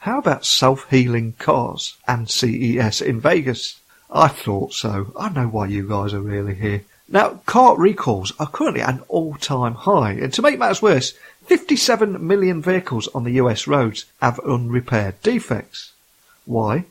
How about self-healing cars and CES in Vegas? I thought so. I know why you guys are really here. Now, car recalls are currently at an all-time high, and to make matters worse, 57 million vehicles on the US roads have unrepaired defects. Why?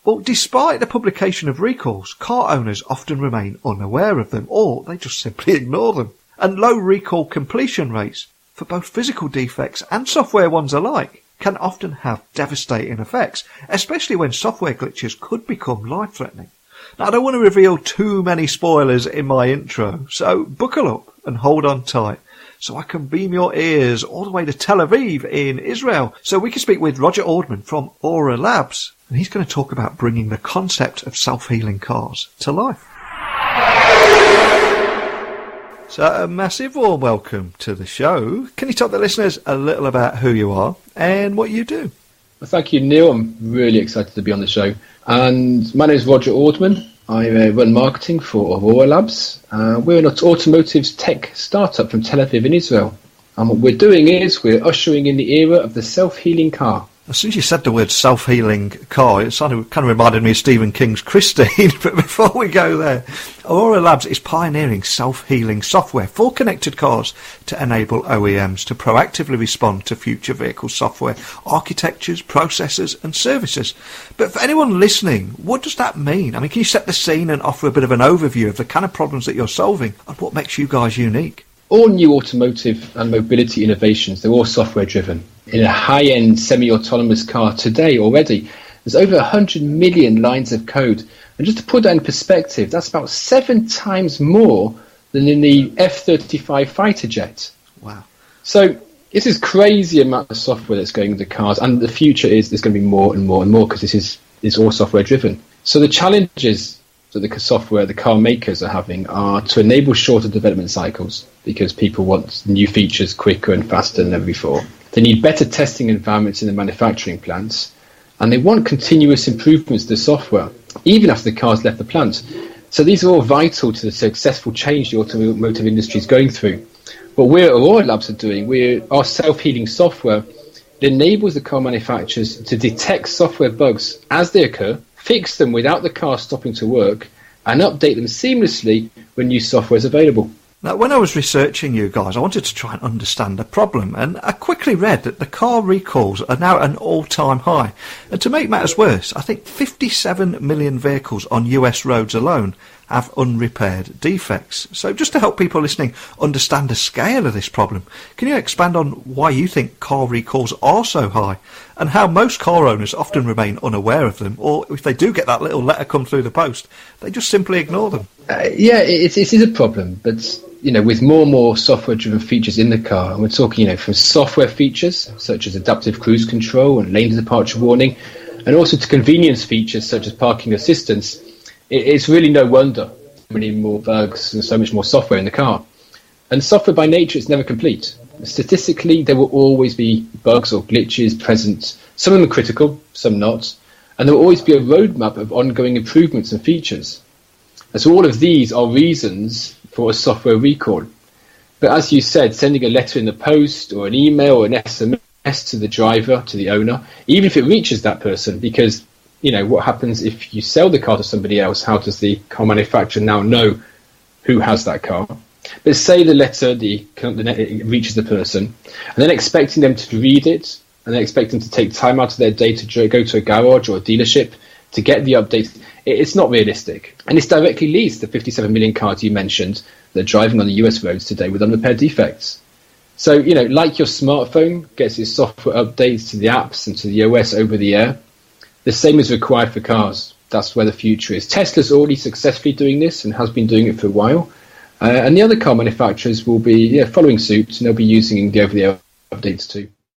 Well, despite the publication of recalls, car owners often remain unaware of them, or they just simply ignore them. And low recall completion rates, for both physical defects and software ones alike, can often have devastating effects, especially when software glitches could become life-threatening. Now, I don't want to reveal too many spoilers in my intro, so buckle up and hold on tight so I can beam your ears all the way to Tel Aviv in Israel so we can speak with Roger Ordman from Aura Labs, and he's going to talk about bringing the concept of self-healing cars to life. So a massive warm welcome to the show. Can you tell the listeners a little about who you are and what you do? Well, thank you, Neil. I'm really excited to be on the show. And my name is Roger Ordman. I run marketing for Aura Labs. We're an automotive tech startup from Tel Aviv in Israel. And what we're doing is we're ushering in the era of the self-healing car. As soon as you said the word self-healing car, it kind of reminded me of Stephen King's Christine. But before we go there, Aura Labs is pioneering self-healing software for connected cars to enable OEMs to proactively respond to future vehicle software, architectures, processors and services. But for anyone listening, what does that mean? I mean, can you set the scene and offer a bit of an overview of the kind of problems that you're solving and what makes you guys unique? All new automotive and mobility innovations, they're all software driven. In a high-end semi-autonomous car today already, there's over 100 million lines of code. And just to put that in perspective, that's about 7 times more than in the F-35 fighter jet. Wow. So this is crazy amount of software that's going into cars, and the future is there's going to be more and more and more because it's all software driven. So the challenges that the car makers are having are to enable shorter development cycles because people want new features quicker and faster than ever before. They need better testing environments in the manufacturing plants, and they want continuous improvements to the software, even after the car's left the plant. So these are all vital to the successful change the automotive industry is going through. What we at Aura Labs are doing, our self-healing software, it enables the car manufacturers to detect software bugs as they occur, fix them without the car stopping to work, and update them seamlessly when new software is available. Now, when I was researching you guys, I wanted to try and understand the problem, and I quickly read that the car recalls are now at an all-time high. And to make matters worse, I think 57 million vehicles on US roads alone have unrepaired defects. So just to help people listening understand the scale of this problem, can you expand on why you think car recalls are so high and how most car owners often remain unaware of them, or if they do get that little letter come through the post, they just simply ignore them? It is a problem, but with more and more software-driven features in the car, and we're talking, from software features such as adaptive cruise control and lane departure warning, and also to convenience features such as parking assistance, it's really no wonder so many more bugs and so much more software in the car. And software by nature is never complete. Statistically, there will always be bugs or glitches present. Some of them are critical, some not, and there will always be a roadmap of ongoing improvements and features. And so all of these are reasons for a software recall. But as you said, sending a letter in the post or an email or an SMS to the driver, to the owner, even if it reaches that person, because what happens if you sell the car to somebody else? How does the car manufacturer now know who has that car? But say the letter it reaches the person, and then expecting them to read it, and then expecting to take time out of their day to go to a garage or a dealership to get the update, it's not realistic. And this directly leads to 57 million cars you mentioned that are driving on the US roads today with unrepaired defects. So, like your smartphone gets its software updates to the apps and to the OS over the air, the same is required for cars. That's where the future is. Tesla's already successfully doing this and has been doing it for a while. And the other car manufacturers will be following suit, and they'll be using the over-the-air updates too.